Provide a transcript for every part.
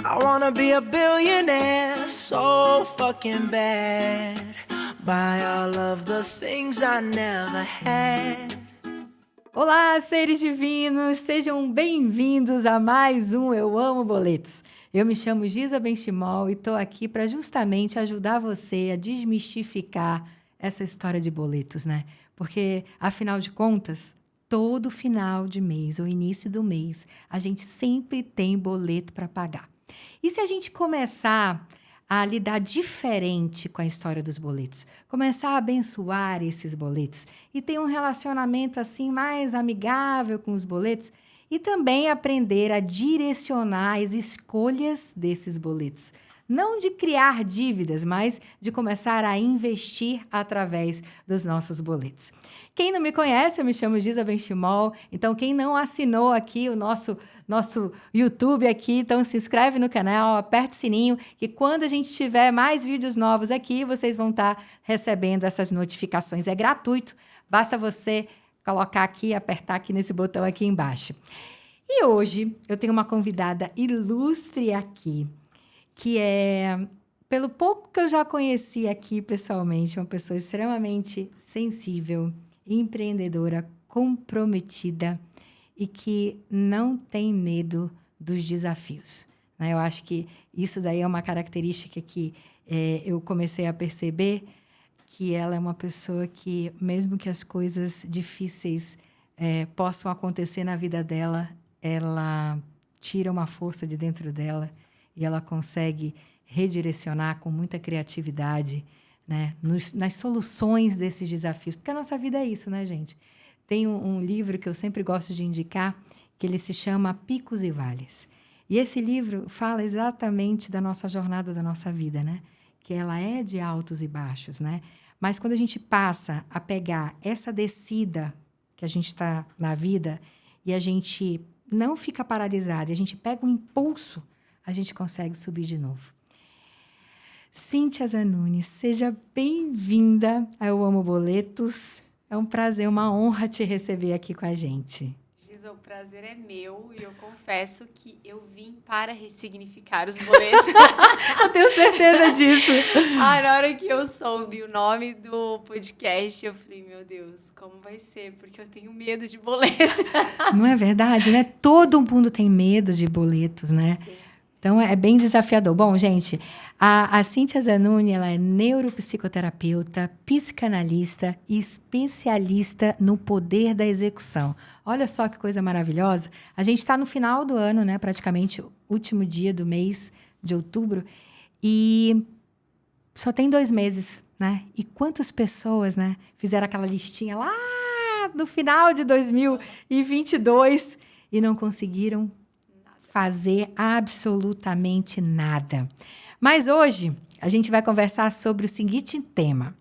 I wanna be a billionaire so fucking bad. Buy all of the things I never had. Olá, seres divinos! Sejam bem-vindos a mais um Eu Amo Boletos. Eu me chamo Giza Benchimol e estou aqui para justamente ajudar você a desmistificar essa história de boletos, né? Porque, afinal de contas, todo final de mês ou início do mês, a gente sempre tem boleto para pagar. E se a gente começar a lidar diferente com a história dos boletos, começar a abençoar esses boletos e ter um relacionamento assim mais amigável com os boletos e também aprender a direcionar as escolhas desses boletos. Não de criar dívidas, mas de começar a investir através dos nossos boletos. Quem não me conhece, eu me chamo Giza Benchimol, então quem não assinou aqui o nosso YouTube aqui, então se inscreve no canal, aperta o sininho, que quando a gente tiver mais vídeos novos aqui, vocês vão estar recebendo essas notificações. É gratuito, basta você colocar aqui, apertar aqui nesse botão aqui embaixo. E hoje eu tenho uma convidada ilustre aqui, que é, pelo pouco que eu já conheci aqui pessoalmente, uma pessoa extremamente sensível, empreendedora, comprometida e que não tem medo dos desafios, né? Eu acho que isso daí é uma característica que eu comecei a perceber, que ela é uma pessoa que, mesmo que as coisas difíceis possam acontecer na vida dela, ela tira uma força de dentro dela e ela consegue redirecionar com muita criatividade, né, nas soluções desses desafios. Porque a nossa vida é isso, né, gente? Tem um livro que eu sempre gosto de indicar, que ele se chama Picos e Vales. E esse livro fala exatamente da nossa jornada, da nossa vida, né? Que ela é de altos e baixos, né? Mas quando a gente passa a pegar essa descida que a gente está na vida e a gente não fica paralisado, a gente pega um impulso, a gente consegue subir de novo. Cíntia Zanuni, seja bem-vinda ao Eu Amo Boletos. É um prazer, uma honra te receber aqui com a gente. Giza, o prazer é meu e eu confesso que eu vim para ressignificar os boletos. Eu tenho certeza disso. Na hora que eu soube o nome do podcast, eu falei, meu Deus, como vai ser? Porque eu tenho medo de boleto. Não é verdade, né? Todo mundo tem medo de boletos, né? Sim. Então, é bem desafiador. Bom, gente, a Cíntia Zanuni, ela é neuropsicoterapeuta, psicanalista e especialista no poder da execução. Olha só que coisa maravilhosa. A gente está no final do ano, né? Praticamente o último dia do mês de outubro. E só tem 2 meses, né? E quantas pessoas, né, fizeram aquela listinha lá no final de 2022 e não conseguiram fazer absolutamente nada. Mas hoje a gente vai conversar sobre o seguinte tema: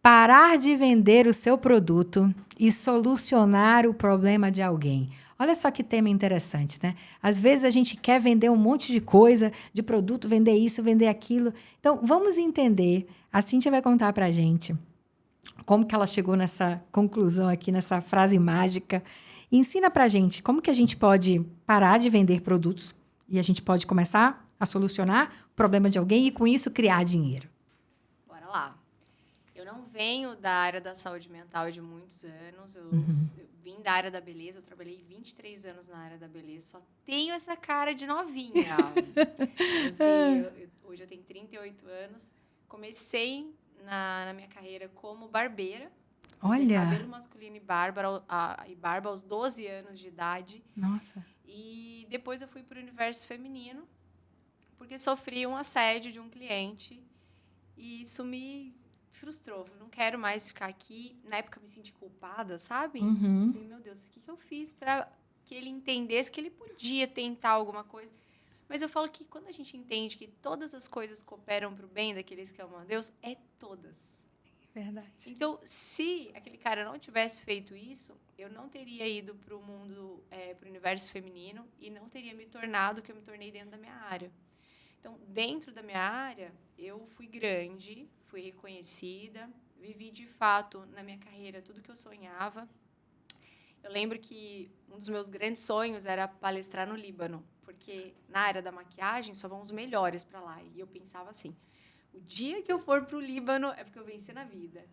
parar de vender o seu produto e solucionar o problema de alguém. Olha só que tema interessante, né? Às vezes a gente quer vender um monte de coisa, de produto, vender isso, vender aquilo. Então, vamos entender. A Cíntia vai contar pra gente como que ela chegou nessa conclusão aqui, nessa frase mágica. E ensina pra gente como que a gente pode parar de vender produtos e a gente pode começar a solucionar o problema de alguém e, com isso, criar dinheiro. Bora lá. Eu não venho da área da saúde mental de muitos anos. Eu vim da área da beleza. Eu trabalhei 23 anos na área da beleza. Só tenho essa cara de novinha. Hoje eu tenho 38 anos. Comecei na minha carreira como barbeira. Olha! Cabelo masculino e barba aos 12 anos de idade. Nossa! E depois eu fui para o universo feminino, porque sofri um assédio de um cliente. E isso me frustrou. Eu não quero mais ficar aqui. Na época eu me senti culpada, sabe? Uhum. Falei, meu Deus, o que eu fiz para que ele entendesse que ele podia tentar alguma coisa? Mas eu falo que quando a gente entende que todas as coisas cooperam para o bem daqueles que amam a Deus, é todas. Verdade. Então, se aquele cara não tivesse feito isso, eu não teria ido para o mundo, para o universo feminino e não teria me tornado o que eu me tornei dentro da minha área. Então, dentro da minha área, eu fui grande, fui reconhecida, vivi de fato na minha carreira tudo que eu sonhava. Eu lembro que um dos meus grandes sonhos era palestrar no Líbano, porque na área da maquiagem só vão os melhores para lá. E eu pensava assim, o dia que eu for pro Líbano é porque eu venci na vida.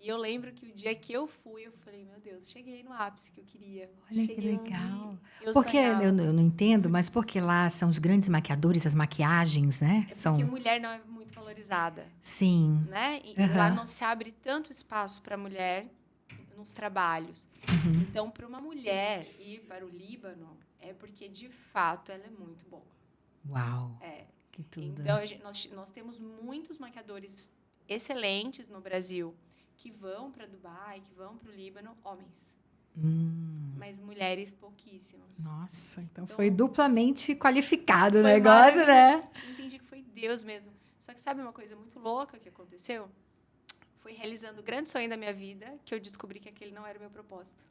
E eu lembro que o dia que eu fui, eu falei, meu Deus, cheguei no ápice que eu queria. Olha que Cheguei onde legal. eu Porque sonhava. eu não entendo, mas porque lá são os grandes maquiadores, as maquiagens, né? Porque mulher não é muito valorizada, Sim. né? E Aham. lá não se abre tanto espaço para a mulher nos trabalhos. Uhum. Então, para uma mulher ir para o Líbano, é porque, de fato, ela é muito boa. Uau. É. Que tudo. Então, nós temos muitos maquiadores excelentes no Brasil que vão para Dubai, que vão para o Líbano, homens. Mas mulheres pouquíssimas. Nossa, então foi duplamente qualificado o Foi negócio, né? Entendi que foi Deus mesmo. Só que sabe uma coisa muito louca que aconteceu? Foi realizando o grande sonho da minha vida que eu descobri que aquele não era o meu propósito.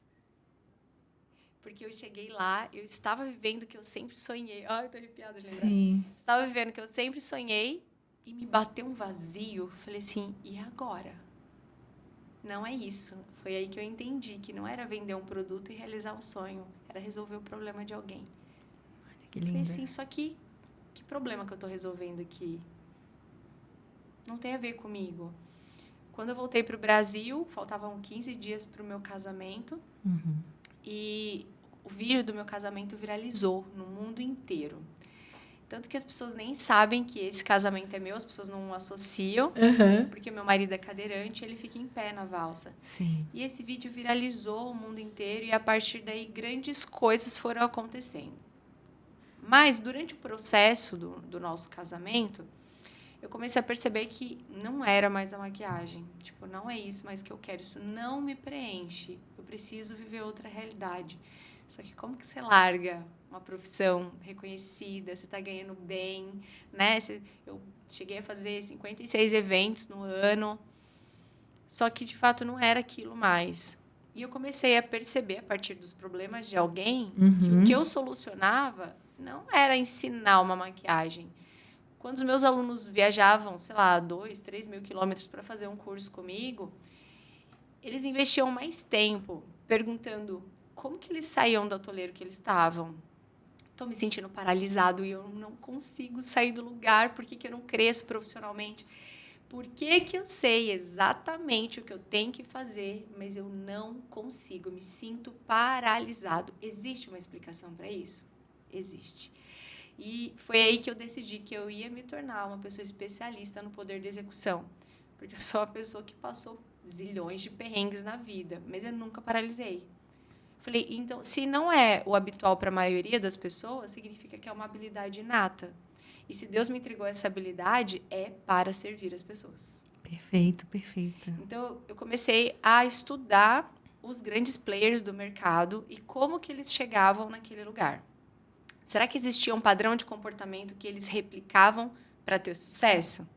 Porque eu cheguei lá, eu estava vivendo o que eu sempre sonhei. Ai, tô arrepiada de lembrar. Sim. Estava vivendo o que eu sempre sonhei e me bateu um vazio. Eu falei assim, e agora? Não é isso. Foi aí que eu entendi que não era vender um produto e realizar um sonho. Era resolver o problema de alguém. Olha que Eu falei lindo. assim, só que problema que eu tô resolvendo aqui? Não tem a ver comigo. Quando eu voltei para o Brasil, faltavam 15 dias para o meu casamento. Uhum. E o vídeo do meu casamento viralizou no mundo inteiro. Tanto que as pessoas nem sabem que esse casamento é meu, as pessoas não associam, porque meu marido é cadeirante, ele fica em pé na valsa. Sim. E esse vídeo viralizou o mundo inteiro e, a partir daí, grandes coisas foram acontecendo. Mas, durante o processo do nosso casamento, eu comecei a perceber que não era mais a maquiagem. Tipo, não é isso mais que eu quero, isso não me preenche. Eu preciso viver outra realidade. Só que como que você larga uma profissão reconhecida, você está ganhando bem, né? Eu cheguei a fazer 56 eventos no ano, só que, de fato, não era aquilo mais. E eu comecei a perceber, a partir dos problemas de alguém, que o que eu solucionava não era ensinar uma maquiagem. Quando os meus alunos viajavam, sei lá, 2, 3 mil quilômetros para fazer um curso comigo, eles investiam mais tempo perguntando como que eles saíam do atoleiro que eles estavam. Estou me sentindo paralisado e eu não consigo sair do lugar. Por que eu não cresço profissionalmente? Por que eu sei exatamente o que eu tenho que fazer, mas eu não consigo? Eu me sinto paralisado. Existe uma explicação para isso? Existe. E foi aí que eu decidi que eu ia me tornar uma pessoa especialista no poder de execução. Porque eu sou uma pessoa que passou zilhões de perrengues na vida, mas eu nunca paralisei. Falei, então, se não é o habitual para a maioria das pessoas, significa que é uma habilidade inata. E se Deus me entregou essa habilidade, é para servir as pessoas. Perfeito, perfeito. Então, eu comecei a estudar os grandes players do mercado e como que eles chegavam naquele lugar. Será que existia um padrão de comportamento que eles replicavam para ter sucesso?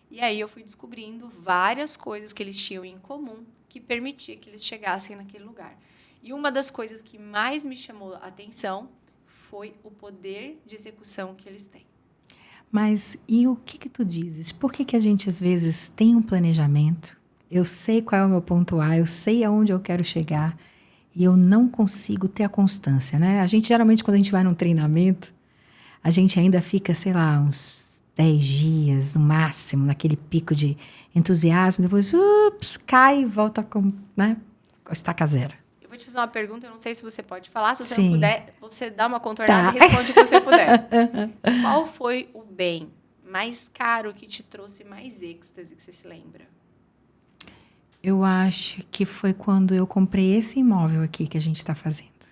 E aí eu fui descobrindo várias coisas que eles tinham em comum que permitia que eles chegassem naquele lugar. E uma das coisas que mais me chamou a atenção foi o poder de execução que eles têm. Mas e o que tu dizes? Por que a gente às vezes tem um planejamento? Eu sei qual é o meu ponto A, eu sei aonde eu quero chegar e eu não consigo ter a constância, né? A gente geralmente quando a gente vai num treinamento, a gente ainda fica, sei lá, uns 10 dias no máximo, naquele pico de entusiasmo, depois cai e volta com, né, estaca zero. Eu vou te fazer uma pergunta, eu não sei se você pode falar, se você Sim. não puder, você dá uma contornada e responde o que você puder. Qual foi o bem mais caro que te trouxe mais êxtase, que você se lembra? Eu acho que foi quando eu comprei esse imóvel aqui que a gente está fazendo.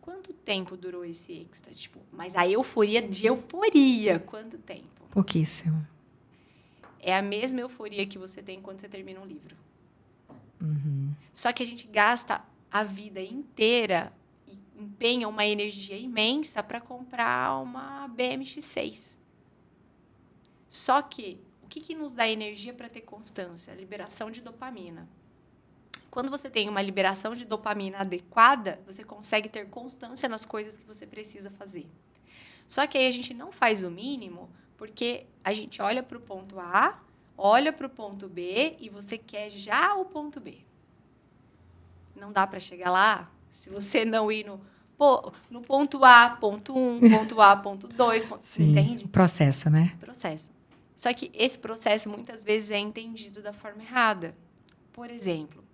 Quanto tempo durou esse êxtase? Tipo, mas a euforia de euforia, quanto tempo? Pouquíssimo. É a mesma euforia que você tem quando você termina um livro. Só que a gente gasta a vida inteira e empenha uma energia imensa para comprar uma BMX6. Só que o que nos dá energia para ter constância? A liberação de dopamina. Quando você tem uma liberação de dopamina adequada, você consegue ter constância nas coisas que você precisa fazer. Só que aí a gente não faz o mínimo porque a gente olha para o ponto A, olha para o ponto B e você quer já o ponto B. Não dá para chegar lá se você não ir no no ponto A, ponto 1, ponto A, ponto 2, entende? O processo, né? Processo. Só que esse processo muitas vezes é entendido da forma errada. Por exemplo,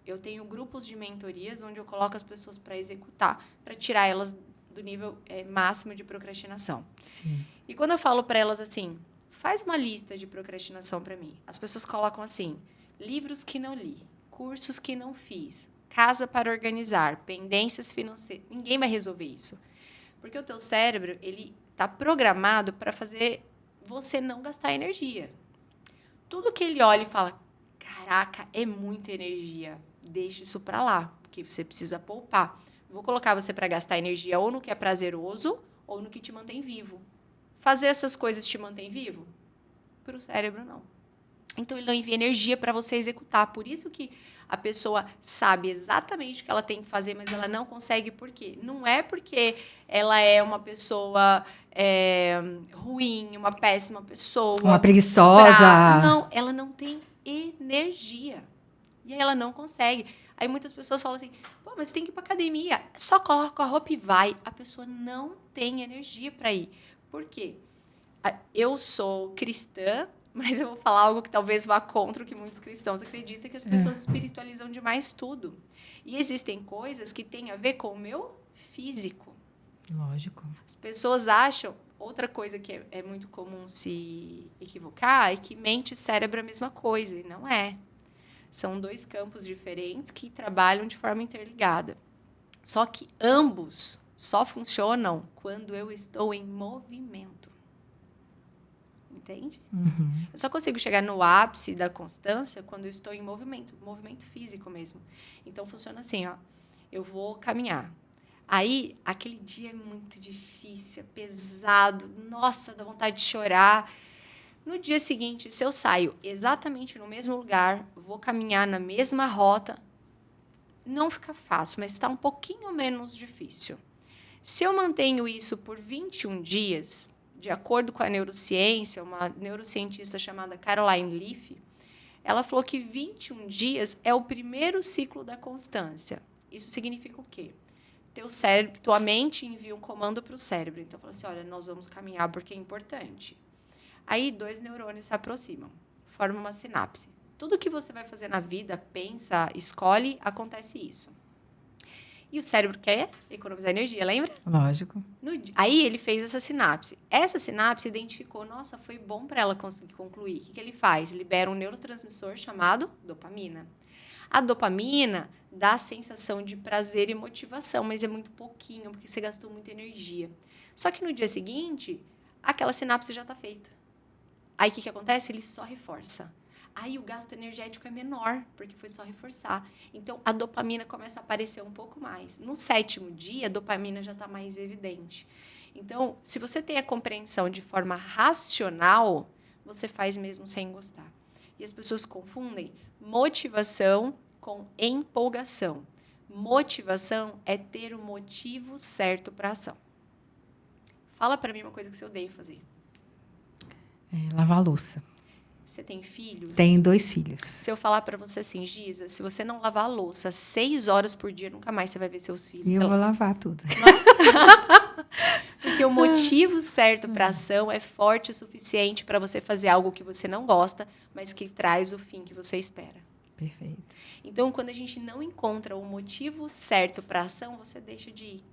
eu tenho grupos de mentorias onde eu coloco as pessoas para executar, para tirar elas do nível máximo de procrastinação. Sim. E quando eu falo para elas assim, faz uma lista de procrastinação para mim. As pessoas colocam assim, livros que não li, cursos que não fiz, casa para organizar, pendências financeiras. Ninguém vai resolver isso. Porque o teu cérebro, ele está programado para fazer você não gastar energia. Tudo que ele olha e fala, caraca, é muita energia, deixa isso para lá, porque você precisa poupar. Vou colocar você para gastar energia ou no que é prazeroso ou no que te mantém vivo. Fazer essas coisas te mantém vivo? Para o cérebro, não. Então, ele não envia energia para você executar. Por isso que a pessoa sabe exatamente o que ela tem que fazer, mas ela não consegue. Por quê? Não é porque ela é uma pessoa ruim, uma péssima pessoa. Uma preguiçosa. Não, ela não tem energia. E aí ela não consegue. Aí muitas pessoas falam assim, pô, mas você tem que ir para academia. Só coloca a roupa e vai. A pessoa não tem energia para ir. Por quê? Eu sou cristã, mas eu vou falar algo que talvez vá contra o que muitos cristãos acreditam, que as pessoas espiritualizam demais tudo. E existem coisas que têm a ver com o meu físico. Lógico. As pessoas acham... Outra coisa que é muito comum se equivocar é que mente e cérebro é a mesma coisa, e não é. São dois campos diferentes que trabalham de forma interligada. Só que ambos só funcionam quando eu estou em movimento. Entende? Uhum. Eu só consigo chegar no ápice da constância quando eu estou em movimento físico mesmo. Então, funciona assim, ó. Eu vou caminhar. Aí, aquele dia é muito difícil, é pesado. Nossa, dá vontade de chorar. No dia seguinte, se eu saio exatamente no mesmo lugar, vou caminhar na mesma rota, não fica fácil, mas está um pouquinho menos difícil. Se eu mantenho isso por 21 dias, de acordo com a neurociência, uma neurocientista chamada Caroline Leaf, ela falou que 21 dias é o primeiro ciclo da constância. Isso significa o quê? Teu cérebro, tua mente envia um comando para o cérebro. Então, fala assim, olha, nós vamos caminhar porque é importante. Aí, 2 neurônios se aproximam, formam uma sinapse. Tudo que você vai fazer na vida, pensa, escolhe, acontece isso. E o cérebro quer economizar energia, lembra? Lógico. Aí ele fez essa sinapse. Essa sinapse identificou, nossa, foi bom para ela conseguir concluir. O que ele faz? Libera um neurotransmissor chamado dopamina. A dopamina dá a sensação de prazer e motivação, mas é muito pouquinho, porque você gastou muita energia. Só que no dia seguinte, aquela sinapse já está feita. Aí o que acontece? Ele só reforça. Aí o gasto energético é menor, porque foi só reforçar. Então, a dopamina começa a aparecer um pouco mais. No 7º dia, a dopamina já está mais evidente. Então, se você tem a compreensão de forma racional, você faz mesmo sem gostar. E as pessoas confundem motivação com empolgação. Motivação é ter o motivo certo para a ação. Fala para mim uma coisa que você odeia fazer. Lavar a louça. Você tem filhos? Tenho 2 filhos. Se eu falar para você assim, Giza, se você não lavar a louça 6 horas por dia, nunca mais você vai ver seus filhos. E eu vou lavar tudo. Porque o motivo certo para a ação é forte o suficiente para você fazer algo que você não gosta, mas que traz o fim que você espera. Perfeito. Então, quando a gente não encontra o motivo certo para a ação, você deixa de ir.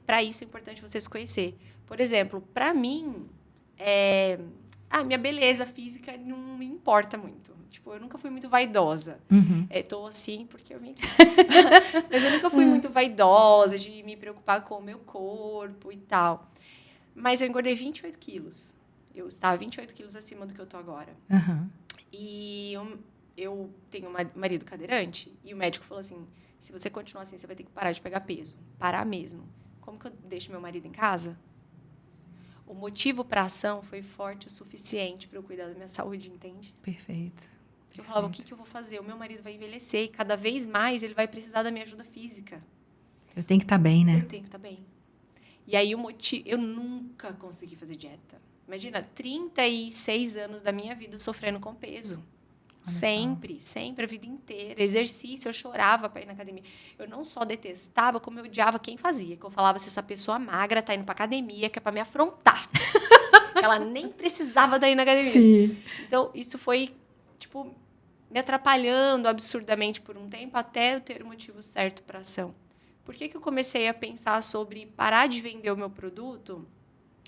Para isso é importante você se conhecer. Por exemplo, para mim, a minha beleza física não me importa muito. Tipo, eu nunca fui muito vaidosa. Uhum. Tô assim porque eu vim... Mas eu nunca fui muito vaidosa, de me preocupar com o meu corpo e tal. Mas eu engordei 28 quilos. Eu estava 28 quilos acima do que eu tô agora. Uhum. E eu tenho um marido cadeirante e o médico falou assim, se você continuar assim, você vai ter que parar de pegar peso. Parar mesmo. Como que eu deixo meu marido em casa? O motivo para a ação foi forte o suficiente para eu cuidar da minha saúde, entende? Perfeito. Eu falava, o que eu vou fazer? O meu marido vai envelhecer e cada vez mais ele vai precisar da minha ajuda física. Eu tenho que estar bem, né? Eu tenho que estar bem. E aí o motivo... Eu nunca consegui fazer dieta. Imagina, 36 anos da minha vida sofrendo com peso. Sempre, sempre, a vida inteira. Exercício, eu chorava para ir na academia. Eu não só detestava, como eu odiava quem fazia. Que eu falava, se essa pessoa magra tá indo pra academia, que é pra me afrontar. Ela nem precisava daí na academia. Sim. Então, isso foi, tipo, me atrapalhando absurdamente por um tempo, até eu ter o motivo certo para ação. Por que eu comecei a pensar sobre parar de vender o meu produto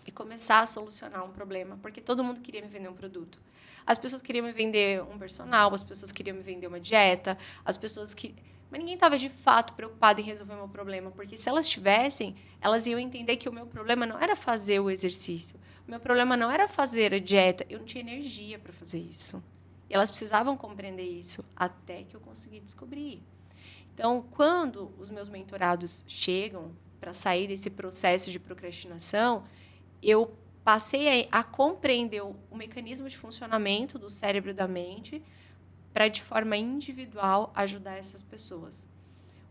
e começar a solucionar um problema? Porque todo mundo queria me vender um produto. As pessoas queriam me vender um personal, as pessoas queriam me vender uma dieta, as pessoas que... Mas ninguém estava, de fato, preocupado em resolver o meu problema. Porque se elas tivessem, elas iam entender que o meu problema não era fazer o exercício. O meu problema não era fazer a dieta. Eu não tinha energia para fazer isso. E elas precisavam compreender isso, até que eu consegui descobrir. Então, quando os meus mentorados chegam para sair desse processo de procrastinação, eu passei a compreender o mecanismo de funcionamento do cérebro e da mente para, de forma individual, ajudar essas pessoas.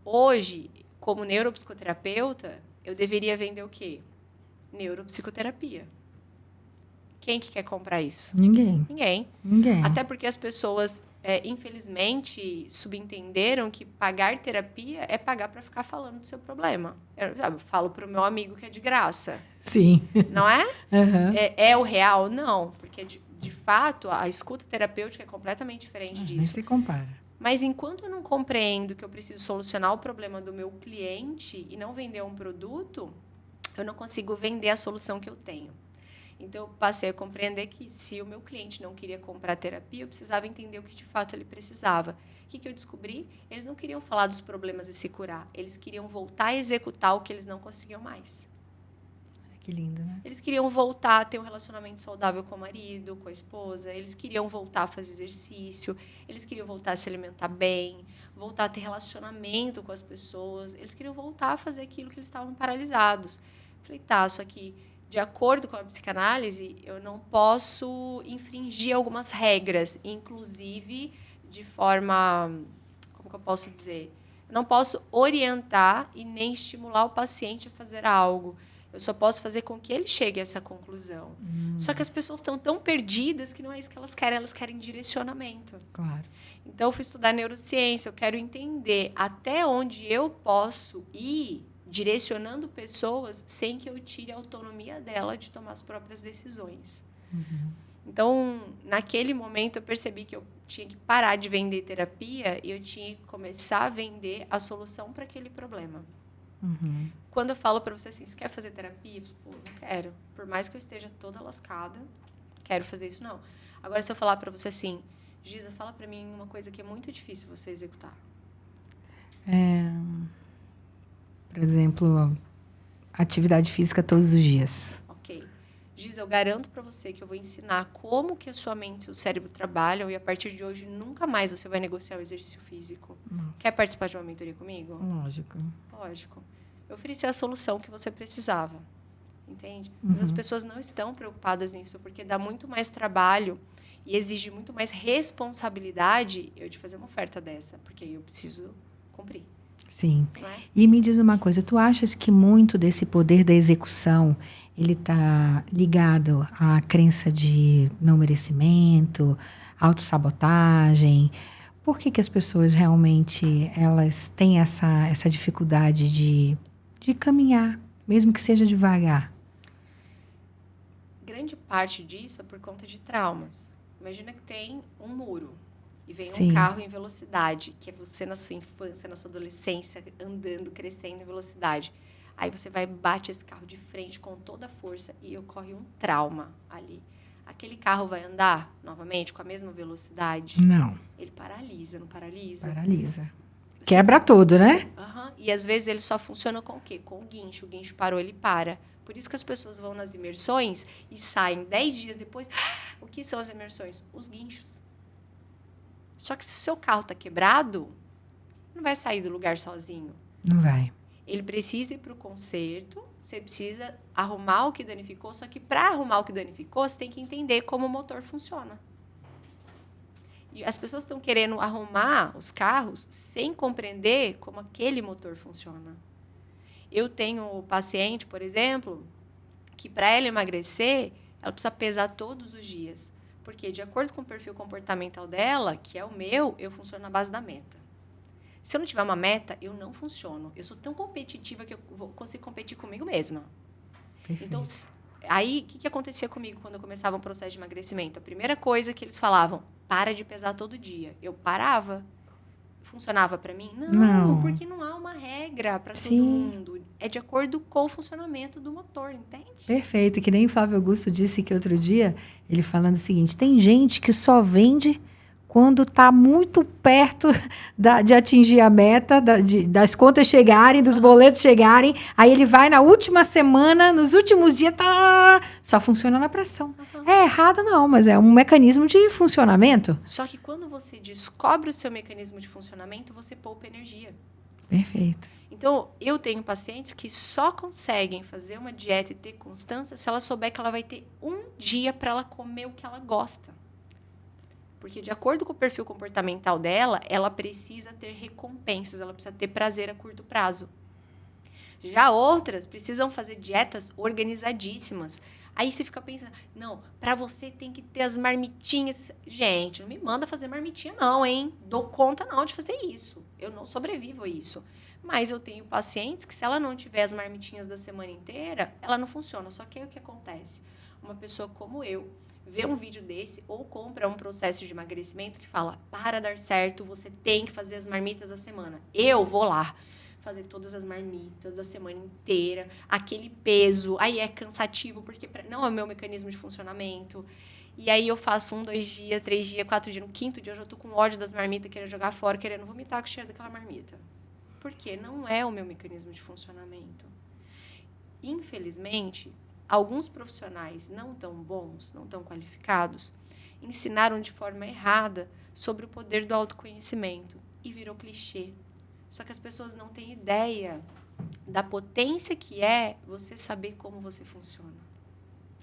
Hoje, como neuropsicoterapeuta, eu deveria vender o quê? Neuropsicoterapia. Quem que quer comprar isso? Ninguém. Ninguém. Até porque as pessoas, infelizmente, subentenderam que pagar terapia é pagar para ficar falando do seu problema. Eu falo para o meu amigo que é de graça. Sim. Não é? Uhum. É o real? Não. Porque, de fato, a escuta terapêutica é completamente diferente disso. Nem se compara. Mas enquanto eu não compreendo que eu preciso solucionar o problema do meu cliente e não vender um produto, eu não consigo vender a solução que eu tenho. Então, eu passei a compreender que se o meu cliente não queria comprar terapia, eu precisava entender o que de fato ele precisava. O que eu descobri? Eles não queriam falar dos problemas e se curar. Eles queriam voltar a executar o que eles não conseguiam mais. Que lindo, né? Eles queriam voltar a ter um relacionamento saudável com o marido, com a esposa. Eles queriam voltar a fazer exercício. Eles queriam voltar a se alimentar bem. Voltar a ter relacionamento com as pessoas. Eles queriam voltar a fazer aquilo que eles estavam paralisados. Falei, tá, só que... De acordo com a psicanálise, eu não posso infringir algumas regras, inclusive de forma... Como que eu posso dizer? Eu não posso orientar e nem estimular o paciente a fazer algo. Eu só posso fazer com que ele chegue a essa conclusão. Só que as pessoas estão tão perdidas que não é isso que elas querem direcionamento. Claro. Então, eu fui estudar neurociência, eu quero entender até onde eu posso ir direcionando pessoas sem que eu tire a autonomia dela de tomar as próprias decisões. Uhum. Então, naquele momento, eu percebi que eu tinha que parar de vender terapia e eu tinha que começar a vender a solução para aquele problema. Uhum. Quando eu falo para você assim, você quer fazer terapia? Pô, não quero. Por mais que eu esteja toda lascada, quero fazer isso, não. Agora, se eu falar para você assim, Giza, fala para mim uma coisa que é muito difícil você executar. Por exemplo, atividade física todos os dias. Ok. Giza, eu garanto para você que eu vou ensinar como que a sua mente e o cérebro trabalham e a partir de hoje nunca mais você vai negociar o exercício físico. Nossa. Quer participar de uma mentoria comigo? Lógico. Lógico. Eu ofereci a solução que você precisava. Entende? Mas as pessoas não estão preocupadas nisso porque dá muito mais trabalho e exige muito mais responsabilidade eu de fazer uma oferta dessa, porque eu preciso cumprir. Sim. Não é? E me diz uma coisa, tu achas que muito desse poder da execução, ele está ligado à crença de não merecimento, autossabotagem? Por que as pessoas realmente elas têm essa dificuldade de caminhar, mesmo que seja devagar? Grande parte disso é por conta de traumas. Imagina que tem um muro e vem Sim. um carro em velocidade, que é você na sua infância, na sua adolescência, andando, crescendo em velocidade. Aí você vai e bate esse carro de frente com toda a força e ocorre um trauma ali. Aquele carro vai andar novamente com a mesma velocidade? Não, Ele paralisa, não paralisa? paralisa. Quebra tudo, né? Aham. E às vezes ele só funciona com o quê? Com o guincho. O guincho parou, ele para. Por isso que as pessoas vão nas imersões e saem 10 dias depois. O que são as imersões? Os guinchos. Só que se o seu carro está quebrado, não vai sair do lugar sozinho. Não vai. Ele precisa ir para o conserto, você precisa arrumar o que danificou, só que para arrumar o que danificou, você tem que entender como o motor funciona. E as pessoas estão querendo arrumar os carros sem compreender como aquele motor funciona. Eu tenho um paciente, por exemplo, que para ela emagrecer, ela precisa pesar todos os dias. Porque, de acordo com o perfil comportamental dela, que é o meu, eu funciono na base da meta. Se eu não tiver uma meta, eu não funciono. Eu sou tão competitiva que eu consigo competir comigo mesma. Perfeito. Então, aí, o que acontecia comigo quando eu começava um processo de emagrecimento? A primeira coisa que eles falavam, para de pesar todo dia. Eu parava. Funcionava para mim? Não, porque não há uma regra para todo mundo. É de acordo com o funcionamento do motor, entende? Perfeito. Que nem o Flávio Augusto disse que outro dia, ele falando o seguinte, tem gente que só vende quando está muito perto de atingir a meta, das contas chegarem, dos boletos chegarem, aí ele vai na última semana, nos últimos dias, só funciona na pressão. É errado não, mas é um mecanismo de funcionamento. Só que quando você descobre o seu mecanismo de funcionamento, você poupa energia. Perfeito. Então, eu tenho pacientes que só conseguem fazer uma dieta e ter constância se ela souber que ela vai ter um dia para ela comer o que ela gosta. Porque, de acordo com o perfil comportamental dela, ela precisa ter recompensas, ela precisa ter prazer a curto prazo. Já outras precisam fazer dietas organizadíssimas. Aí você fica pensando, não, para você tem que ter as marmitinhas. Gente, não me manda fazer marmitinha não, hein? Dou conta não de fazer isso. Eu não sobrevivo a isso. Mas eu tenho pacientes que se ela não tiver as marmitinhas da semana inteira, ela não funciona. Só que aí o que acontece? Uma pessoa como eu, vê um vídeo desse ou compra um processo de emagrecimento que fala, para dar certo, você tem que fazer as marmitas da semana. Eu vou lá fazer todas as marmitas da semana inteira, aquele peso, aí é cansativo, porque não é o meu mecanismo de funcionamento. E aí eu faço 1, 2 dias, 3 dias, 4 dias, no 5º dia eu já tô com ódio das marmitas, querendo jogar fora, querendo vomitar com o cheiro daquela marmita. Porque não é o meu mecanismo de funcionamento. Infelizmente, alguns profissionais não tão bons, não tão qualificados, ensinaram de forma errada sobre o poder do autoconhecimento e virou clichê. Só que as pessoas não têm ideia da potência que é você saber como você funciona.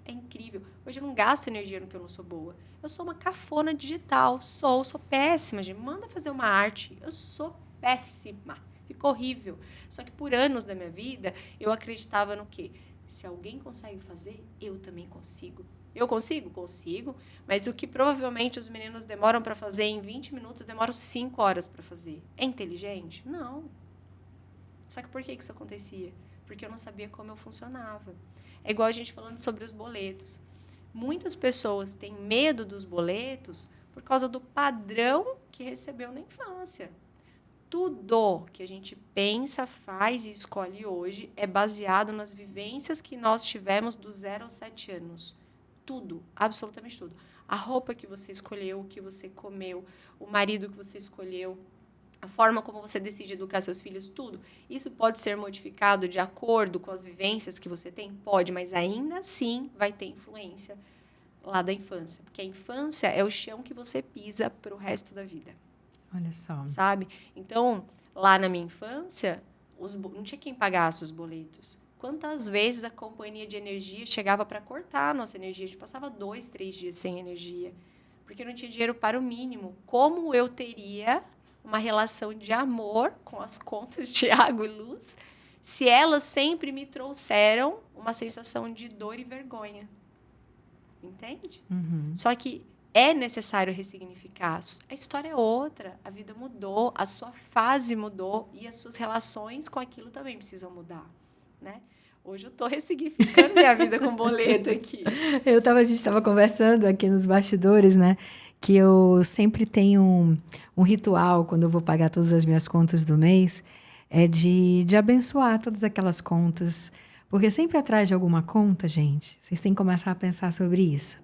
É incrível. Hoje eu não gasto energia no que eu não sou boa. Eu sou uma cafona digital. Sou péssima, gente. Manda fazer uma arte. Eu sou péssima. Ficou horrível. Só que por anos da minha vida, eu acreditava no quê? Se alguém consegue fazer, eu também consigo. Eu consigo? Consigo. Mas o que provavelmente os meninos demoram para fazer em 20 minutos, eu demoro 5 horas para fazer. É inteligente? Não. Só que por que isso acontecia? Porque eu não sabia como eu funcionava. É igual a gente falando sobre os boletos. Muitas pessoas têm medo dos boletos por causa do padrão que recebeu na infância. Tudo que a gente pensa, faz e escolhe hoje é baseado nas vivências que nós tivemos dos 0 aos 7 anos. Tudo, absolutamente tudo. A roupa que você escolheu, o que você comeu, o marido que você escolheu, a forma como você decide educar seus filhos, tudo. Isso pode ser modificado de acordo com as vivências que você tem? Pode, mas ainda assim vai ter influência lá da infância. Porque a infância é o chão que você pisa para o resto da vida. Olha só. Sabe? Então, lá na minha infância, não tinha quem pagasse os boletos. Quantas vezes a companhia de energia chegava para cortar a nossa energia? A gente passava 2, 3 dias sem energia, porque não tinha dinheiro para o mínimo. Como eu teria uma relação de amor com as contas de água e luz se elas sempre me trouxeram uma sensação de dor e vergonha? Entende? Uhum. Só que é necessário ressignificar. A história é outra, a vida mudou, a sua fase mudou e as suas relações com aquilo também precisam mudar, né? Hoje eu estou ressignificando minha vida com boleto aqui. A gente estava conversando aqui nos bastidores, né? Que eu sempre tenho um ritual quando eu vou pagar todas as minhas contas do mês, é de abençoar todas aquelas contas. Porque sempre atrás de alguma conta, gente, vocês têm que começar a pensar sobre isso.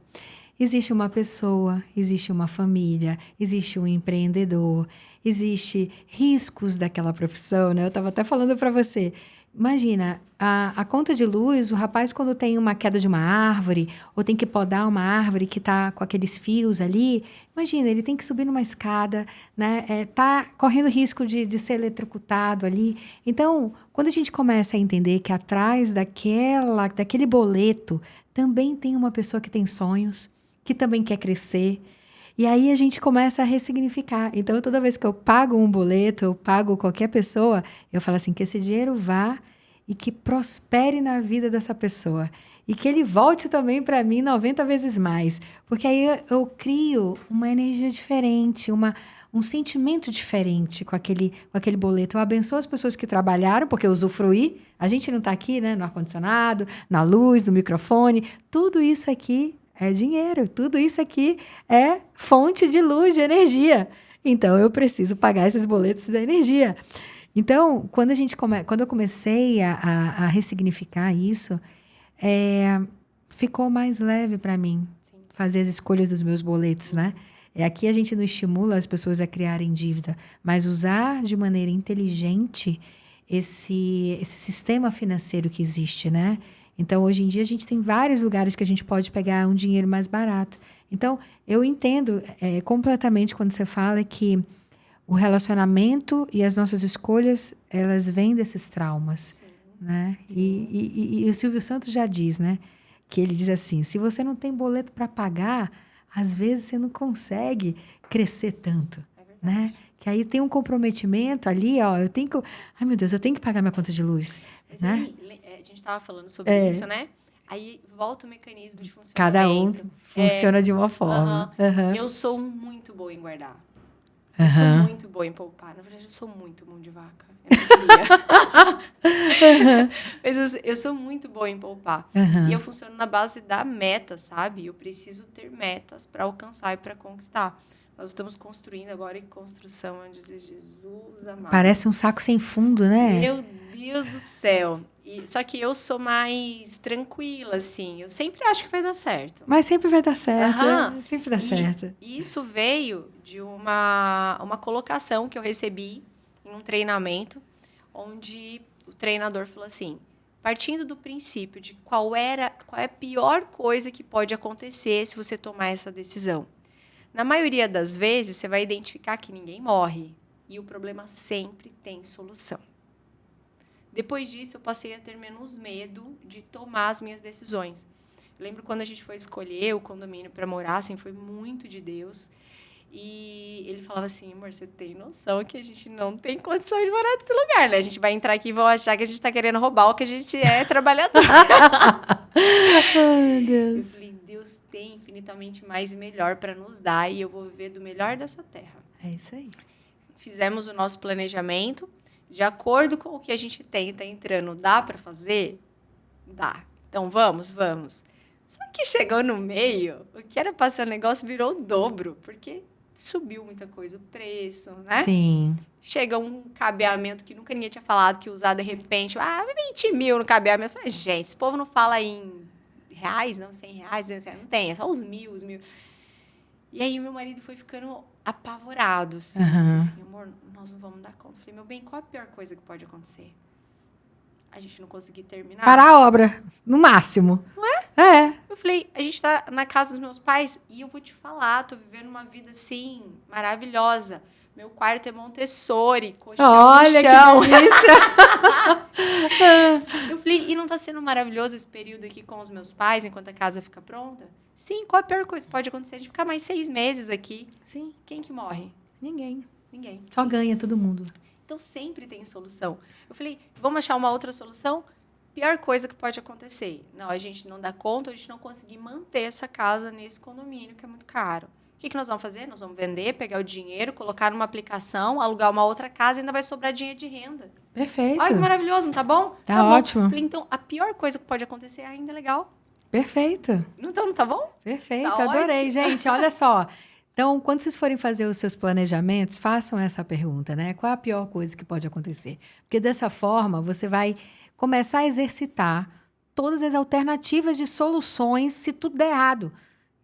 Existe uma pessoa, existe uma família, existe um empreendedor, existe riscos daquela profissão, né? Eu estava até falando para você. Imagina, a conta de luz, o rapaz quando tem uma queda de uma árvore, ou tem que podar uma árvore que está com aqueles fios ali, imagina, ele tem que subir numa escada, né? Tá correndo risco de ser eletrocutado ali. Então, quando a gente começa a entender que atrás daquele boleto também tem uma pessoa que tem sonhos, que também quer crescer, e aí a gente começa a ressignificar. Então, toda vez que eu pago um boleto, eu pago qualquer pessoa, eu falo assim, que esse dinheiro vá e que prospere na vida dessa pessoa. e que ele volte também para mim 90 vezes mais. Porque aí eu crio uma energia diferente, um sentimento diferente com aquele boleto. Eu abençoo as pessoas que trabalharam, porque eu usufruí. A gente não está aqui, né, no ar-condicionado, na luz, no microfone. Tudo isso aqui é dinheiro. Tudo isso aqui é fonte de luz, de energia. Então, eu preciso pagar esses boletos da energia. Então, quando eu comecei a ressignificar isso, ficou mais leve para mim fazer as escolhas dos meus boletos, né? Aqui a gente não estimula as pessoas a criarem dívida, mas usar de maneira inteligente esse sistema financeiro que existe, né? Então, hoje em dia, a gente tem vários lugares que a gente pode pegar um dinheiro mais barato. Então, eu entendo completamente quando você fala que o relacionamento e as nossas escolhas, elas vêm desses traumas, né? E o Silvio Santos já diz, né? Que ele diz assim, se você não tem boleto para pagar, às vezes você não consegue crescer tanto, né? Que aí tem um comprometimento ali, ó, eu tenho que... Ai, meu Deus, eu tenho que pagar minha conta de luz, Mas né? aí, a gente estava falando sobre isso, né? Aí volta o mecanismo de funcionamento. Cada um funciona de uma forma. Eu sou muito boa em guardar. Eu sou muito boa em poupar. Na verdade, eu sou muito mão de vaca. Eu não queria. Mas eu sou muito boa em poupar. E eu funciono na base da meta, sabe? Eu preciso ter metas para alcançar e para conquistar. Nós estamos construindo agora em construção, onde diz Jesus amado. Parece um saco sem fundo, né? Meu Deus do céu. Só que eu sou mais tranquila, assim. Eu sempre acho que vai dar certo. Mas sempre vai dar certo. Sempre dá certo. E isso veio de uma colocação que eu recebi em um treinamento, onde o treinador falou assim, partindo do princípio de qual é a pior coisa que pode acontecer se você tomar essa decisão. Na maioria das vezes, você vai identificar que ninguém morre. E o problema sempre tem solução. Depois disso, eu passei a ter menos medo de tomar as minhas decisões. Eu lembro quando a gente foi escolher o condomínio para morar, assim, foi muito de Deus. E ele falava assim, amor, você tem noção que a gente não tem condição de morar nesse lugar, né? A gente vai entrar aqui e vão achar que a gente está querendo roubar ou que a gente é trabalhador. Ai, meu Deus. Eu falei, Deus tem infinitamente mais e melhor para nos dar e eu vou viver do melhor dessa terra. É isso aí. Fizemos o nosso planejamento. De acordo com o que a gente tem, tá entrando, dá para fazer? Dá. Então, vamos. Só que chegou no meio, o que era para ser um negócio virou o dobro, porque subiu muita coisa, o preço, né? Sim. Chega um cabeamento que nunca ninguém tinha falado, que usar de repente, 20 mil no cabeamento. Eu falei, gente, esse povo não fala em reais, não, 100 reais, não tem, é só os mil. E aí, meu marido foi ficando apavorado, assim. Ele falou assim, amor, nós não vamos dar conta. Eu falei, meu bem, qual a pior coisa que pode acontecer? A gente não conseguir terminar? Parar a obra, no máximo. Não é? É. Eu falei, a gente tá na casa dos meus pais e eu vou te falar, tô vivendo uma vida, assim, maravilhosa. Meu quarto é Montessori, colchão Olha, no chão. que delícia. Eu falei, e não tá sendo maravilhoso esse período aqui com os meus pais, enquanto a casa fica pronta? Sim, qual a pior coisa que pode acontecer? A gente ficar mais 6 meses aqui. Sim. Quem que morre? Ninguém. Ninguém. Só ganha todo mundo. Então, sempre tem solução. Eu falei, vamos achar uma outra solução? Pior coisa que pode acontecer. Não, a gente não dá conta, a gente não conseguir manter essa casa nesse condomínio, que é muito caro. O que nós vamos fazer? Nós vamos vender, pegar o dinheiro, colocar numa aplicação, alugar uma outra casa e ainda vai sobrar dinheiro de renda. Perfeito. Olha que maravilhoso, não tá bom? Tá bom. ótimo. Eu falei, então, a pior coisa que pode acontecer ainda é legal. Perfeito. Então, não tá bom? Perfeito, Tá adorei. Gente, olha só. Então, quando vocês forem fazer os seus planejamentos, façam essa pergunta, né? Qual é a pior coisa que pode acontecer? Porque dessa forma, você vai começar a exercitar todas as alternativas de soluções se tudo der errado.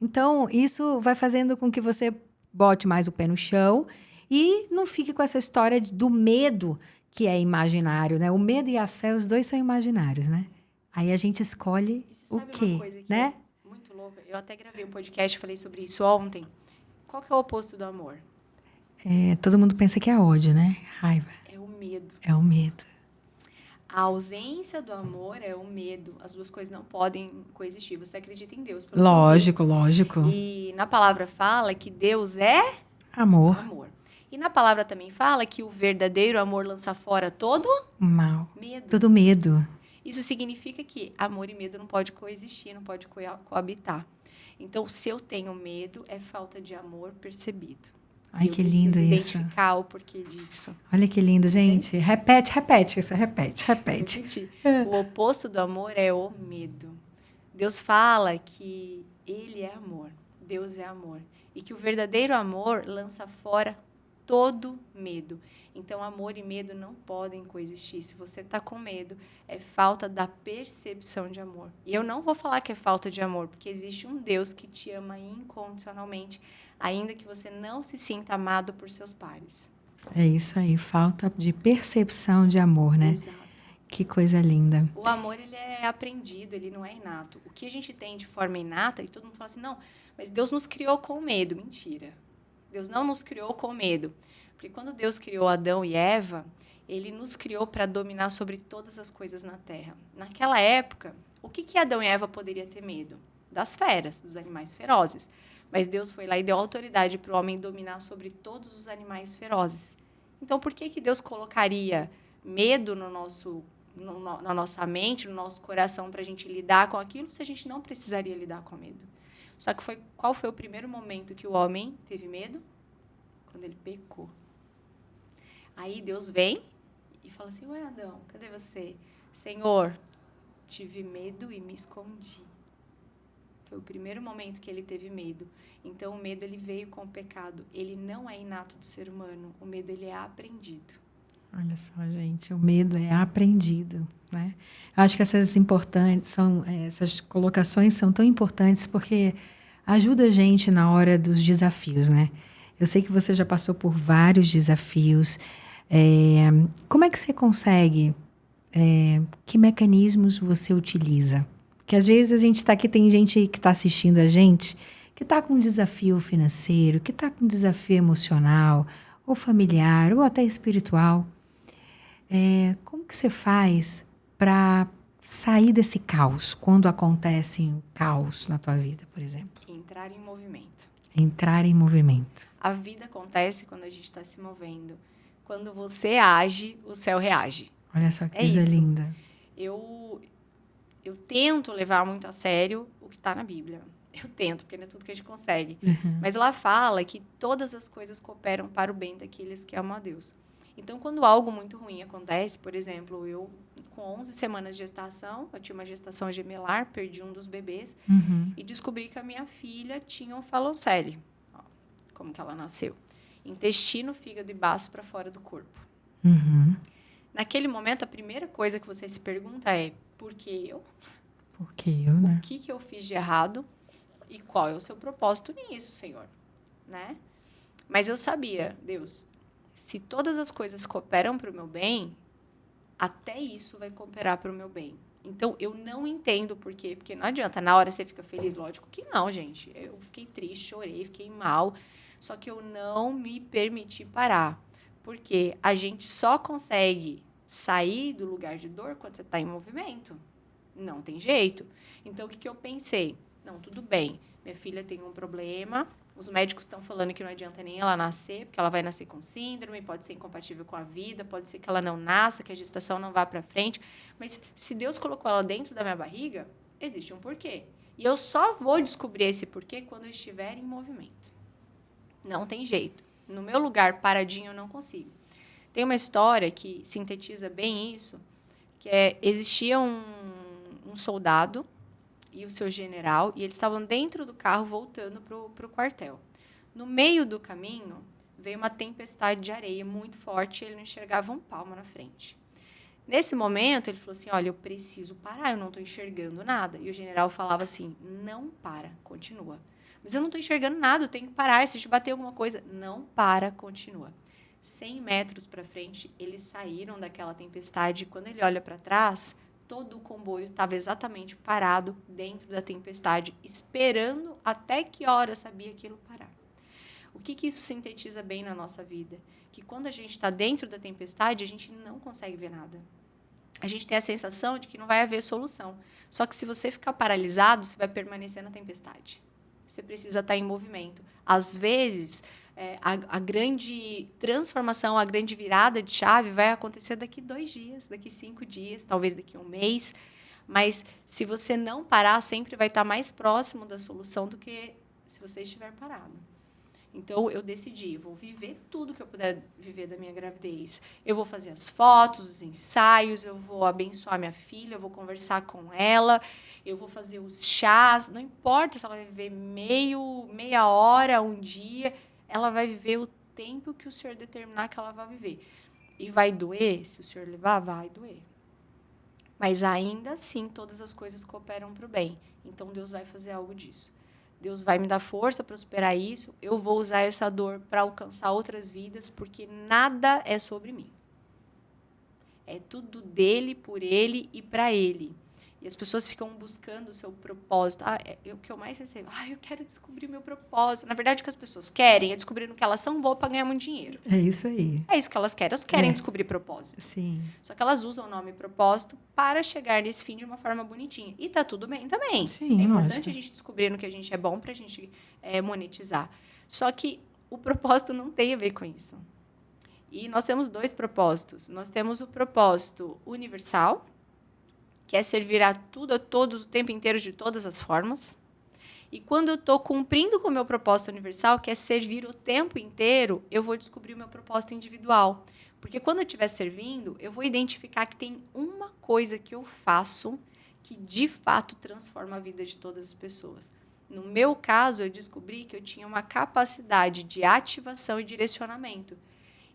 Então, isso vai fazendo com que você bote mais o pé no chão e não fique com essa história do medo que é imaginário, né? O medo e a fé, os dois são imaginários, né? Aí a gente escolhe o quê, Uma coisa que né? é muito louca? Eu até gravei um podcast, falei sobre isso ontem. Qual que é o oposto do amor? Todo mundo pensa que é ódio, né? Raiva. É o medo. É o medo. A ausência do amor é o medo. As duas coisas não podem coexistir. Você acredita em Deus. Lógico, lógico. E na palavra fala que Deus é Amor. amor. E na palavra também fala que o verdadeiro amor lança fora todo Mal. medo. Todo medo. Isso significa que amor e medo não pode coexistir, não pode coabitar. Então, se eu tenho medo, é falta de amor percebido. Ai, eu que lindo preciso isso. identificar o porquê disso. Olha que lindo, gente. Repete, isso, repete. Repetir. O oposto do amor é o medo. Deus fala que Ele é amor, Deus é amor. E que o verdadeiro amor lança fora todo medo. Então, amor e medo não podem coexistir. Se você está com medo, é falta da percepção de amor. E eu não vou falar que é falta de amor, porque existe um Deus que te ama incondicionalmente, ainda que você não se sinta amado por seus pares. É isso aí, falta de percepção de amor, né? Exato. Que coisa linda. O amor, ele é aprendido, ele não é inato. O que a gente tem de forma inata, e todo mundo fala assim, não, mas Deus nos criou com medo. Mentira. Deus não nos criou com medo. Porque quando Deus criou Adão e Eva, Ele nos criou para dominar sobre todas as coisas na Terra. Naquela época, o que Adão e Eva poderiam ter medo? Das feras, dos animais ferozes. Mas Deus foi lá e deu autoridade para o homem dominar sobre todos os animais ferozes. Então, por que Deus colocaria medo na nossa mente, no nosso coração, para a gente lidar com aquilo, se a gente não precisaria lidar com medo? Só que qual foi o primeiro momento que o homem teve medo? Quando ele pecou. Aí Deus vem e fala assim, ué, Adão, cadê você? Senhor, tive medo e me escondi. Foi o primeiro momento que ele teve medo. Então, o medo, ele veio com o pecado. Ele não é inato do ser humano. O medo, ele é aprendido. Olha só, gente, o medo é aprendido, né? Eu acho que essas colocações são tão importantes porque ajuda a gente na hora dos desafios, né? Eu sei que você já passou por vários desafios. Como é que você consegue? Que mecanismos você utiliza? Que às vezes a gente está aqui, tem gente que está assistindo a gente que está com um desafio financeiro, que está com um desafio emocional, ou familiar, ou até espiritual. Como que você faz para sair desse caos, quando acontece um caos na tua vida, por exemplo? Entrar em movimento. Entrar em movimento. A vida acontece quando a gente está se movendo. Quando você age, o céu reage. Olha só que coisa linda. Eu tento levar muito a sério o que está na Bíblia. Eu tento, porque não é tudo que a gente consegue. Uhum. Mas lá fala que todas as coisas cooperam para o bem daqueles que amam a Deus. Então, quando algo muito ruim acontece, por exemplo, eu com 11 semanas de gestação, eu tinha uma gestação gemelar, perdi um dos bebês, e descobri que a minha filha tinha um faloncele. Ó, como que ela nasceu? Intestino, fígado e baço para fora do corpo. Uhum. Naquele momento, a primeira coisa que você se pergunta é, por que eu? Por que eu, né? O que eu fiz de errado? E qual é o seu propósito nisso, Senhor? Né? Mas eu sabia, Deus, se todas as coisas cooperam para o meu bem, até isso vai cooperar para o meu bem. Então, eu não entendo por quê. Porque não adianta, na hora você fica feliz, lógico que não, gente. Eu fiquei triste, chorei, fiquei mal. Só que eu não me permiti parar. Porque a gente só consegue sair do lugar de dor quando você está em movimento. Não tem jeito. Então, o que eu pensei? Não, tudo bem. Minha filha tem um problema. Os médicos estão falando que não adianta nem ela nascer, porque ela vai nascer com síndrome, pode ser incompatível com a vida, pode ser que ela não nasça, que a gestação não vá para frente. Mas se Deus colocou ela dentro da minha barriga, existe um porquê. E eu só vou descobrir esse porquê quando eu estiver em movimento. Não tem jeito. No meu lugar, paradinho, eu não consigo. Tem uma história que sintetiza bem isso, que existia um soldado e o seu general, e eles estavam dentro do carro voltando para o quartel. No meio do caminho, veio uma tempestade de areia muito forte e ele não enxergava um palmo na frente. Nesse momento, ele falou assim, olha, eu preciso parar, eu não estou enxergando nada. E o general falava assim, não para, continua. Mas eu não estou enxergando nada, eu tenho que parar, se te bater alguma coisa. Não para, continua. 100 metros para frente, eles saíram daquela tempestade e quando ele olha para trás, todo o comboio estava exatamente parado dentro da tempestade, esperando até que hora sabia aquilo parar. O que isso sintetiza bem na nossa vida? Que quando a gente está dentro da tempestade, a gente não consegue ver nada. A gente tem a sensação de que não vai haver solução. Só que se você ficar paralisado, você vai permanecer na tempestade. você precisa estar em movimento. Às vezes, a grande transformação, a grande virada de chave vai acontecer daqui 2 dias, daqui 5 dias, talvez daqui 1 mês. Mas se você não parar, sempre vai estar mais próximo da solução do que se você estiver parado. Então, eu decidi, vou viver tudo que eu puder viver da minha gravidez. Eu vou fazer as fotos, os ensaios, eu vou abençoar minha filha, eu vou conversar com ela, eu vou fazer os chás. Não importa se ela vai viver meia hora, um dia, ela vai viver o tempo que o Senhor determinar que ela vai viver. E vai doer? Se o Senhor levar, vai doer. Mas ainda assim, todas as coisas cooperam para o bem. Então, Deus vai fazer algo disso. Deus vai me dar força para superar isso. Eu vou usar essa dor para alcançar outras vidas, porque nada é sobre mim. É tudo dele, por ele e para ele. E as pessoas ficam buscando o seu propósito. O que eu mais recebo. Eu quero descobrir o meu propósito. Na verdade, o que as pessoas querem é descobrir no que elas são boas para ganhar muito dinheiro. É isso aí. É isso que elas querem. Elas querem descobrir propósito. Sim. Só que elas usam o nome propósito para chegar nesse fim de uma forma bonitinha. E tá tudo bem também. Sim, é importante lógico. a gente descobrir no que a gente é bom para a gente monetizar. Só que o propósito não tem a ver com isso. E nós temos 2 propósitos. Nós temos o propósito universal, que é servir a tudo, a todos, o tempo inteiro, de todas as formas. E quando eu estou cumprindo com o meu propósito universal, que é servir o tempo inteiro, eu vou descobrir o meu propósito individual. Porque quando eu estiver servindo, eu vou identificar que tem uma coisa que eu faço que, de fato, transforma a vida de todas as pessoas. No meu caso, eu descobri que eu tinha uma capacidade de ativação e direcionamento.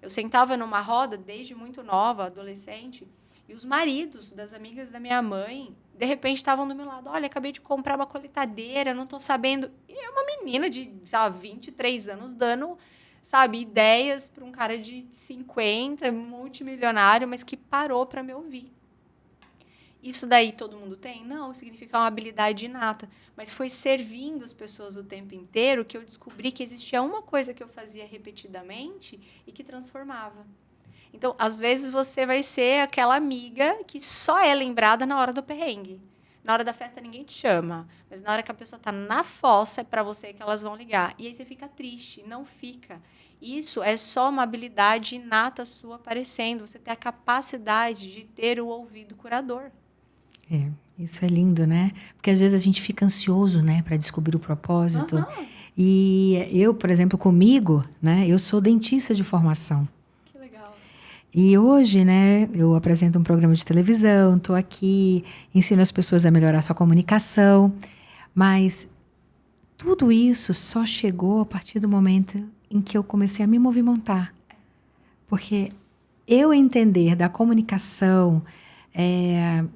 Eu sentava numa roda desde muito nova, adolescente, e os maridos das amigas da minha mãe, de repente, estavam do meu lado. Olha, acabei de comprar uma colheitadeira, não estou sabendo. E é uma menina de, 23 anos dando, ideias para um cara de 50, multimilionário, mas que parou para me ouvir. Isso daí todo mundo tem? Não, significa uma habilidade inata. Mas foi servindo as pessoas o tempo inteiro que eu descobri que existia uma coisa que eu fazia repetidamente e que transformava. Então, às vezes, você vai ser aquela amiga que só é lembrada na hora do perrengue. Na hora da festa, ninguém te chama. Mas na hora que a pessoa está na fossa, é para você que elas vão ligar. E aí você fica triste. Não fica. Isso é só uma habilidade inata sua aparecendo. Você tem a capacidade de ter o ouvido curador. Isso é lindo, né? Porque às vezes a gente fica ansioso, né, para descobrir o propósito. Uhum. E eu, por exemplo, comigo, né, eu sou dentista de formação. E hoje, né, eu apresento um programa de televisão, estou aqui, ensino as pessoas a melhorar sua comunicação, mas tudo isso só chegou a partir do momento em que eu comecei a me movimentar. Porque eu entender da comunicação,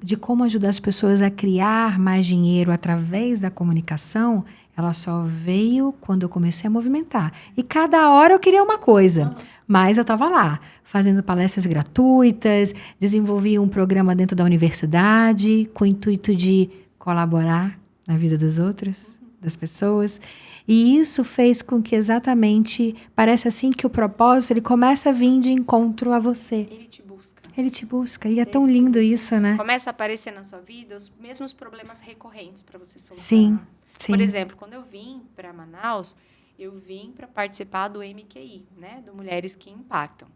de como ajudar as pessoas a criar mais dinheiro através da comunicação, ela só veio quando eu comecei a movimentar. E cada hora eu queria uma coisa. Mas eu estava lá, fazendo palestras gratuitas, desenvolvi um programa dentro da universidade, com o intuito de colaborar na vida dos outros, das pessoas. E isso fez com que exatamente, parece assim que o propósito, ele começa a vir de encontro a você. Ele te busca. Ele te busca. E é tão lindo isso, né? Começa a aparecer na sua vida os mesmos problemas recorrentes para você solucionar. Sim, sim. Por exemplo, quando eu vim para Manaus, eu vim para participar do MQI, né, do Mulheres que Impactam.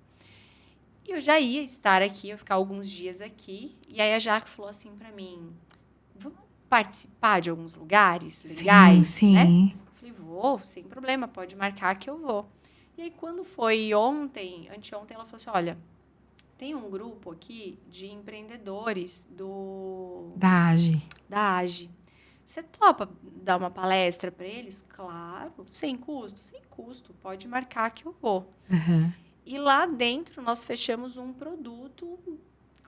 E eu já ia estar aqui, eu ia ficar alguns dias aqui, e aí a Jaque falou assim para mim, vamos participar de alguns lugares legais? Sim, né? sim. Eu falei, vou, sem problema, pode marcar que eu vou. E aí quando foi anteontem, ela falou assim, olha, tem um grupo aqui de empreendedores Da AGE. Você topa dar uma palestra para eles? Claro, sem custo. Pode marcar que eu vou. Uhum. E lá dentro nós fechamos um produto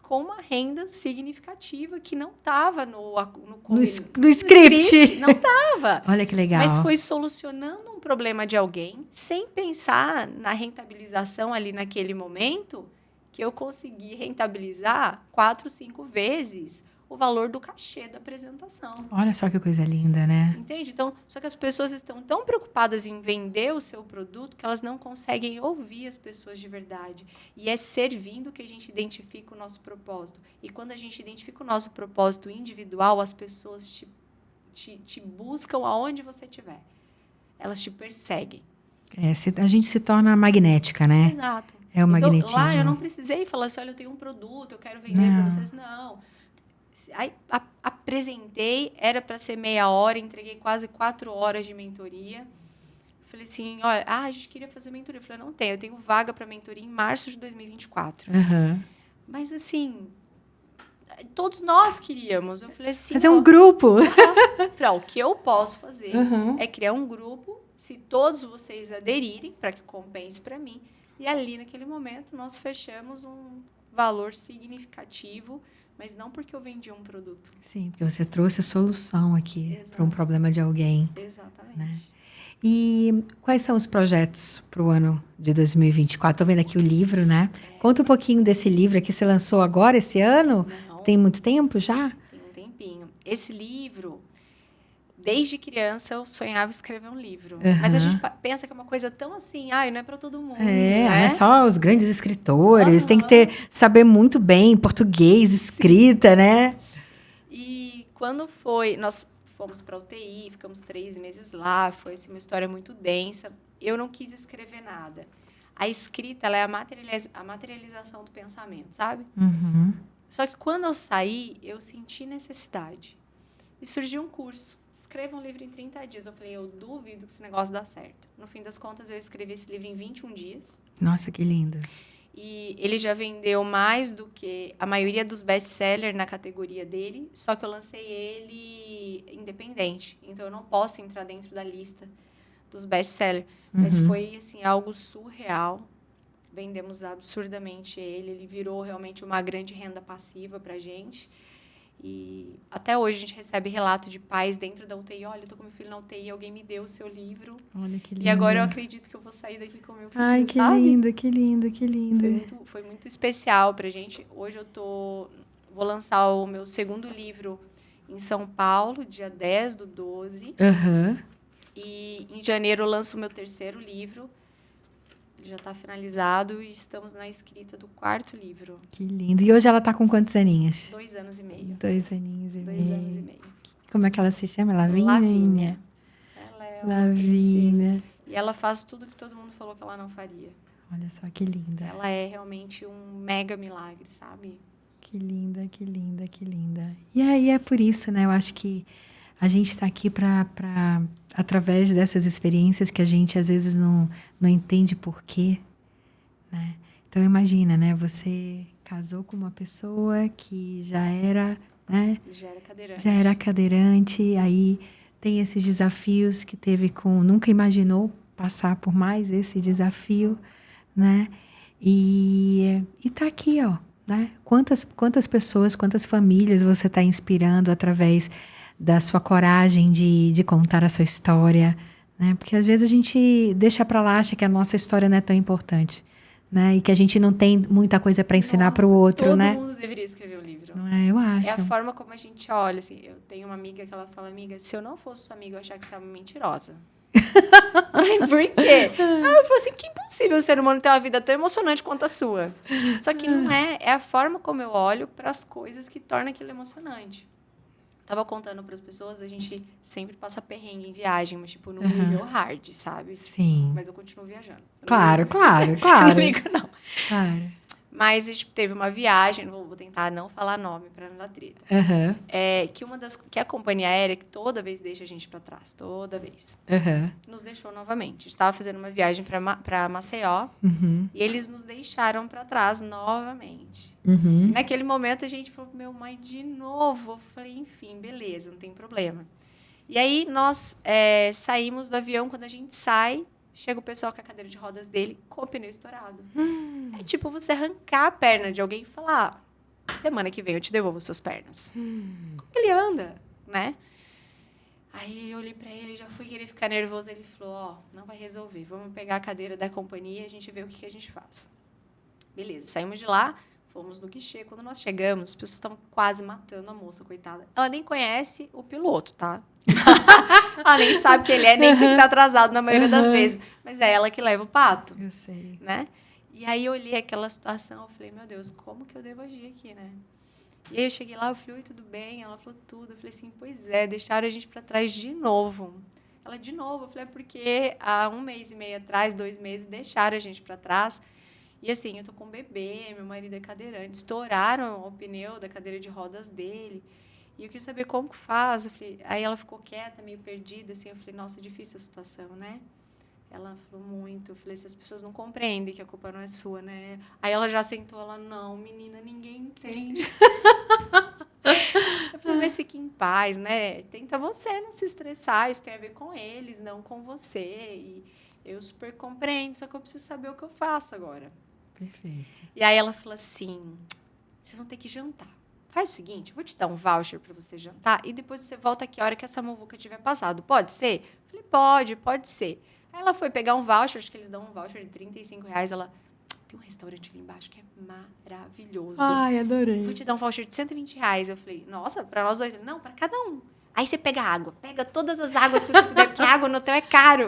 com uma renda significativa que não estava no script. Não estava. Olha que legal. Mas foi solucionando um problema de alguém, sem pensar na rentabilização ali naquele momento, que eu consegui rentabilizar 4, 5 vezes o valor do cachê da apresentação. Olha só que coisa linda, né? Entende? Então, só que as pessoas estão tão preocupadas em vender o seu produto que elas não conseguem ouvir as pessoas de verdade. E é servindo que a gente identifica o nosso propósito. E quando a gente identifica o nosso propósito individual, as pessoas te buscam aonde você estiver. elas te perseguem. A gente se torna magnética, né? Exato. É o Então, magnetismo. lá eu não precisei falar assim, olha, eu tenho um produto, eu quero vender para vocês. Não. Aí apresentei, era para ser meia hora, entreguei quase 4 horas de mentoria. Falei assim, olha, a gente queria fazer mentoria. Eu falei, não tenho, eu tenho vaga para mentoria em março de 2024. Uhum. Mas assim, todos nós queríamos. Eu falei assim... Fazer um grupo. Eu falei, o que eu posso fazer é criar um grupo, se todos vocês aderirem, para que compense para mim. E ali, naquele momento, nós fechamos um valor significativo, mas não porque eu vendi um produto. Sim, porque você trouxe a solução aqui para um problema de alguém. Exatamente. Né? E quais são os projetos para o ano de 2024? Estou vendo aqui o livro, né? Conta um pouquinho desse livro aqui. Você lançou agora, esse ano? Não. Tem muito tempo já? Tem um tempinho. Esse livro... Desde criança, eu sonhava escrever um livro. Mas a gente pensa que é uma coisa tão assim, não é para todo mundo. É só os grandes escritores. Tem que saber muito bem português, escrita, né? E quando foi... Nós fomos para UTI, ficamos 3 meses lá. Foi assim, uma história muito densa. Eu não quis escrever nada. A escrita, ela é a materialização do pensamento, sabe? Uhum. Só que quando eu saí, eu senti necessidade. E surgiu um curso. Escreva um livro em 30 dias. Eu falei, eu duvido que esse negócio dá certo. No fim das contas, eu escrevi esse livro em 21 dias. Nossa, que lindo. E ele já vendeu mais do que a maioria dos best-sellers na categoria dele, só que eu lancei ele independente. Então, eu não posso entrar dentro da lista dos best-sellers. Mas foi, assim, algo surreal. Vendemos absurdamente ele. Ele virou realmente uma grande renda passiva para a gente. E até hoje a gente recebe relato de pais dentro da UTI. Olha, eu tô com meu filho na UTI, alguém me deu o seu livro. Olha que lindo. E agora eu acredito que eu vou sair daqui com meu filho, Ai, que sabe? lindo, que lindo, que lindo. Foi muito especial pra gente. Hoje vou lançar o meu segundo livro em São Paulo, dia 10/12. Uhum. E em janeiro eu lanço o meu terceiro livro. Ele já está finalizado e estamos na escrita do 4º livro. Que lindo. E hoje ela tá com quantos aninhos? 2 anos e meio. 2 aninhos e meio. 2 anos e meio. Como é que ela se chama? Lavínia? Lavínia. Ela é uma Lavínia. princesa. E ela faz tudo que todo mundo falou que ela não faria. Olha só que linda. Ela é realmente um mega milagre, sabe? Que linda, que linda, que linda. E aí é por isso, né? Eu acho que a gente está aqui para através dessas experiências que a gente às vezes não entende por quê, né? Então imagina, né? Você casou com uma pessoa que já era, né? Já era cadeirante. Já era cadeirante, aí tem esses desafios que teve nunca imaginou passar por mais esse desafio, né? E tá aqui, ó, né? Quantas pessoas, quantas famílias você está inspirando através da sua coragem de contar a sua história, né? Porque às vezes a gente deixa para lá, acha que a nossa história não é tão importante, né? E que a gente não tem muita coisa para ensinar para o outro, todo né? Todo mundo deveria escrever um livro. Não é? Eu acho. É a forma como a gente olha, assim. Eu tenho uma amiga que ela fala, amiga, se eu não fosse sua amiga, eu ia achar que você é uma mentirosa. Por quê? Ela falou assim, que impossível o ser humano ter uma vida tão emocionante quanto a sua. Só que não é. É a forma como eu olho para as coisas que tornam aquilo emocionante. Tava contando para as pessoas, a gente sempre passa perrengue em viagem, mas tipo, num nível hard, sabe? Sim. Mas eu continuo viajando. Claro. Não ligo, não. Claro. Mas a gente teve uma viagem, vou tentar não falar nome para não dar treta. Uhum. Que a companhia aérea que toda vez deixa a gente para trás, toda vez. Uhum. Nos deixou novamente. A gente estava fazendo uma viagem para Maceió e eles nos deixaram para trás novamente. Uhum. E naquele momento a gente falou, meu mãe, de novo. Eu falei, enfim, beleza, não tem problema. E aí nós saímos do avião, quando a gente sai, chega o pessoal com a cadeira de rodas dele com o pneu estourado. É tipo você arrancar a perna de alguém e falar, semana que vem eu te devolvo suas pernas. Como que ele anda, né? Aí eu olhei pra ele, já fui querer ficar nervoso. Ele falou, não vai resolver. Vamos pegar a cadeira da companhia e a gente vê o que a gente faz. Beleza, saímos de lá, fomos no guichê. Quando nós chegamos, as pessoas estavam quase matando a moça, coitada. Ela nem conhece o piloto, tá? Ela nem sabe que ele é, nem que tá atrasado na maioria das vezes. Mas é ela que leva o pato. Eu sei. Né? E aí eu olhei aquela situação, eu falei, meu Deus, como que eu devo agir aqui, né? E aí eu cheguei lá, eu falei, oi, tudo bem? Ela falou, tudo. Eu falei assim, pois é, deixaram a gente para trás de novo. Ela, de novo? Eu falei, é porque há 1 mês e meio atrás, 2 meses, deixaram a gente para trás. E assim, eu tô com um bebê, meu marido é cadeirante, estouraram o pneu da cadeira de rodas dele. E eu queria saber como que faz. Eu falei, aí ela ficou quieta, meio perdida, assim. Eu falei, nossa, difícil a situação, né? Ela falou muito. Eu falei, se as pessoas não compreendem que a culpa não é sua, né? Aí ela já sentou, ela, não, menina, ninguém entende. Eu falei, mas fique em paz, né? Tenta você não se estressar, isso tem a ver com eles, não com você. E eu super compreendo, só que eu preciso saber o que eu faço agora. Perfeito. E aí ela falou assim, vocês vão ter que jantar. Faz o seguinte, eu vou te dar um voucher para você jantar e depois você volta aqui a hora que essa muvuca tiver passado. Pode ser? Eu falei, pode ser. Aí ela foi pegar um voucher, acho que eles dão um voucher de R$35. Ela, tem um restaurante ali embaixo que é maravilhoso. Ai, adorei. Vou te dar um voucher de R$120. Eu falei, nossa, para nós dois? Não, para cada um. Aí você pega água, pega todas as águas que você puder, porque a água no hotel é caro.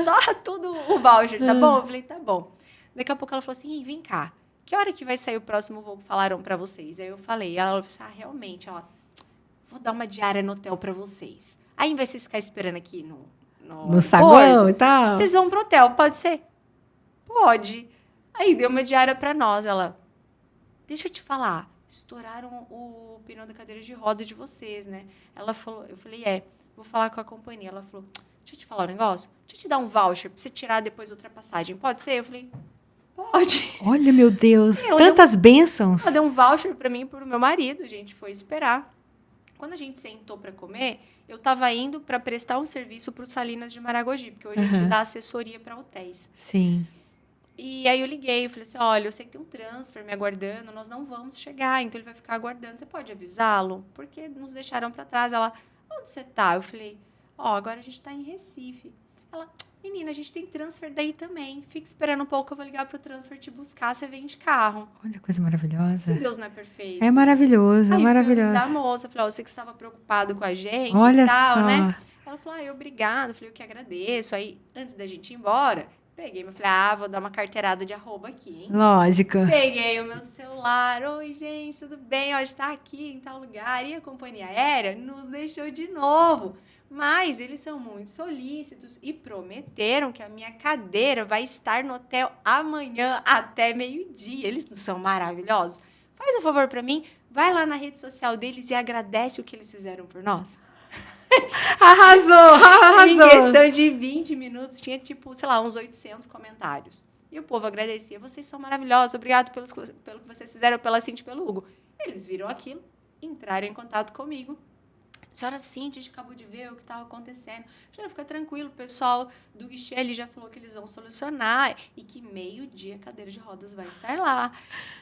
Torra tudo o voucher, tá bom? Eu falei, tá bom. Daqui a pouco ela falou assim, vem cá, que hora que vai sair o próximo voo que falaram para vocês? Aí eu falei, ela falou assim, realmente, ela, vou dar uma diária no hotel para vocês. Aí, ao invés de vocês ficarem esperando aqui no saguão e tal? vocês vão pro hotel, pode ser? Pode. Aí deu uma diária para nós, ela, deixa eu te falar, estouraram o pneu da cadeira de roda de vocês, né? Ela falou, eu falei, vou falar com a companhia. Ela falou, deixa eu te falar um negócio, deixa eu te dar um voucher para você tirar depois outra passagem, pode ser? Eu falei, pode. Olha, meu Deus, tantas bênçãos. Ela deu um voucher para mim e para o meu marido. A gente foi esperar. Quando a gente sentou para comer, eu estava indo para prestar um serviço para o Salinas de Maragogi, porque hoje a gente dá assessoria para hotéis. Sim. E aí eu liguei, eu falei assim, olha, eu sei que tem um transfer me aguardando, nós não vamos chegar, então ele vai ficar aguardando. Você pode avisá-lo? Porque nos deixaram para trás. Ela, onde você tá? Eu falei, agora a gente está em Recife. Ela, menina, a gente tem transfer daí também. Fica esperando um pouco, eu vou ligar pro transfer te buscar, você vem de carro. Olha, coisa maravilhosa. Se Deus não é perfeito. É maravilhoso, aí é maravilhoso. Fui avisar a moça, falei, você que estava preocupado com a gente Olha e tal, só. né? Ela falou, obrigada. Eu falei, eu que agradeço. Aí, antes da gente ir embora, peguei, eu falei, vou dar uma carteirada de arroba aqui, hein? Lógico. Peguei o meu celular, oi, gente, tudo bem? Ó, está aqui em tal lugar. E a companhia aérea nos deixou de novo. Mas eles são muito solícitos e prometeram que a minha cadeira vai estar no hotel amanhã até meio-dia. Eles não são maravilhosos? Faz um favor para mim, vai lá na rede social deles e agradece o que eles fizeram por nós. Arrasou. Em questão de 20 minutos, tinha, uns 800 comentários. E o povo agradecia. Vocês são maravilhosos, obrigado pelo que vocês fizeram pela Cintia e pelo Hugo. Eles viram aquilo, entraram em contato comigo. Senhora Cintia, a gente acabou de ver o que estava acontecendo. Falei, fica tranquilo, o pessoal do guichê ele já falou que eles vão solucionar e que meio-dia a cadeira de rodas vai estar lá.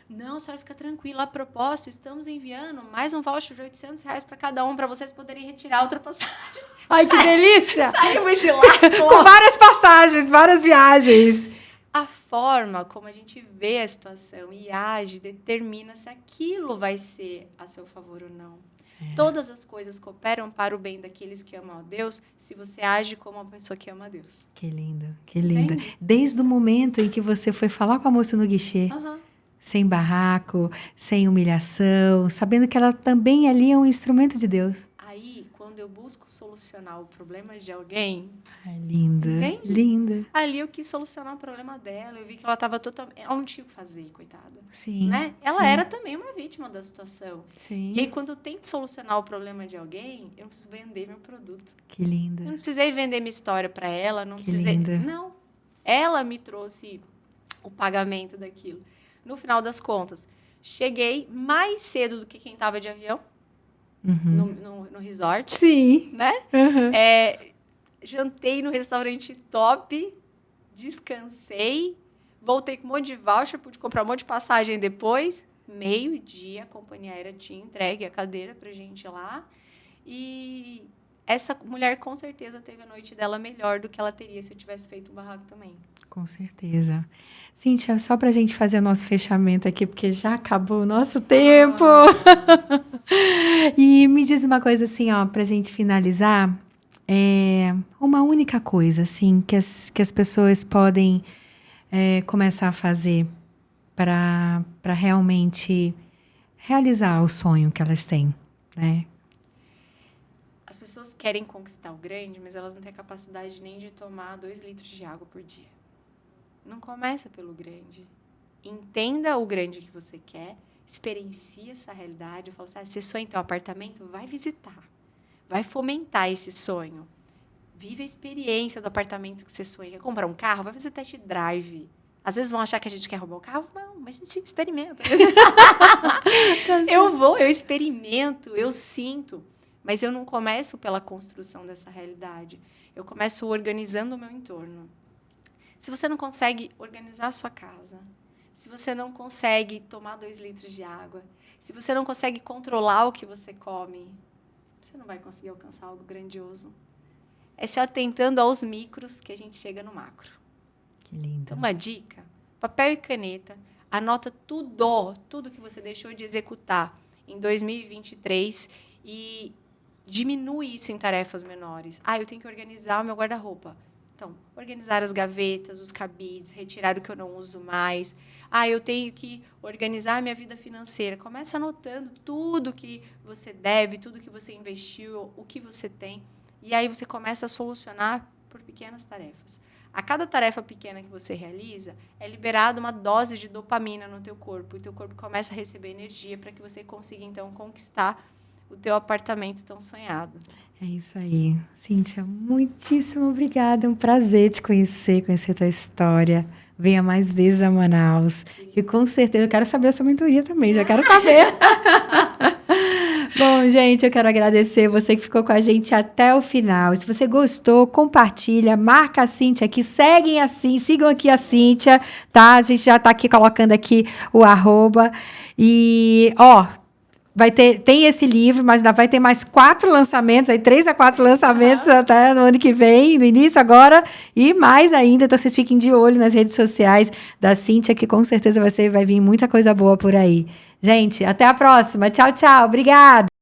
Não, a senhora fica tranquila. A propósito, estamos enviando mais um voucher de R$800 para cada um, para vocês poderem retirar outra passagem. Ai, que delícia! Saímos de lá com várias passagens, várias viagens. A forma como a gente vê a situação e age determina se aquilo vai ser a seu favor ou não. Todas as coisas cooperam para o bem daqueles que amam a Deus se você age como uma pessoa que ama a Deus. Que lindo, que lindo. Entendi. Desde o momento em que você foi falar com a moça no guichê, sem barraco, sem humilhação, sabendo que ela também ali é um instrumento de Deus. Aí, quando eu busco solucionar o problema de alguém... Ai, linda, entende? Linda. Ali eu quis solucionar o problema dela. Eu vi que ela estava totalmente... Ela não tinha o que fazer, coitada. Sim. Né? Ela era também uma vítima da situação. Sim. E aí, quando eu tento solucionar o problema de alguém, eu não preciso vender meu produto. Que linda. Eu não precisei vender minha história para ela. Não precisei... linda. Não. Ela me trouxe o pagamento daquilo. No final das contas, cheguei mais cedo do que quem estava de avião. No resort. Sim. Né? Jantei no restaurante top, descansei, voltei com um monte de voucher, pude comprar um monte de passagem depois. Meio-dia, a companhia aérea tinha entregue a cadeira pra gente lá. E essa mulher, com certeza, teve a noite dela melhor do que ela teria se eu tivesse feito um barraco também. Com certeza. Cíntia, só pra gente fazer o nosso fechamento aqui, porque já acabou o nosso tempo. E me diz uma coisa assim, pra gente finalizar. Uma única coisa, assim, que as pessoas podem começar a fazer para realmente realizar o sonho que elas têm, né? As pessoas querem conquistar o grande, mas elas não têm a capacidade nem de tomar 2 litros de água por dia. Não começa pelo grande. Entenda o grande que você quer, experiencie essa realidade. Eu falo assim, você sonha em ter um apartamento? Vai visitar. Vai fomentar esse sonho. Vive a experiência do apartamento que você sonha. Quer comprar um carro? Vai fazer test drive. Às vezes vão achar que a gente quer roubar o carro. Não, mas a gente experimenta. Eu experimento, eu sinto. Mas eu não começo pela construção dessa realidade. Eu começo organizando o meu entorno. Se você não consegue organizar a sua casa, se você não consegue tomar 2 litros de água, se você não consegue controlar o que você come, você não vai conseguir alcançar algo grandioso. É se atentando aos micros que a gente chega no macro. Que lindo. Então, uma dica, papel e caneta, anota tudo que você deixou de executar em 2023 e diminui isso em tarefas menores. Eu tenho que organizar o meu guarda-roupa. Então, organizar as gavetas, os cabides, retirar o que eu não uso mais. Eu tenho que organizar a minha vida financeira. Começa anotando tudo que você deve, tudo que você investiu, o que você tem. E aí você começa a solucionar por pequenas tarefas. A cada tarefa pequena que você realiza, é liberada uma dose de dopamina no teu corpo. E o teu corpo começa a receber energia para que você consiga, então, conquistar o teu apartamento tão sonhado. É isso aí. Cíntia, muitíssimo obrigada. É um prazer te conhecer a tua história. Venha mais vezes a Manaus. Que com certeza eu quero saber essa mentoria também. Já quero saber. Bom, gente, eu quero agradecer você que ficou com a gente até o final. Se você gostou, compartilha, marca a Cíntia aqui, sigam aqui a Cíntia, tá? A gente já tá aqui colocando aqui o @. E, tem esse livro, mas ainda vai ter mais 4 lançamentos, 3 a 4 lançamentos até no ano que vem, no início agora, e mais ainda. Então, vocês fiquem de olho nas redes sociais da Cíntia, que com certeza vai vir muita coisa boa por aí. Gente, até a próxima. Tchau, tchau. Obrigada.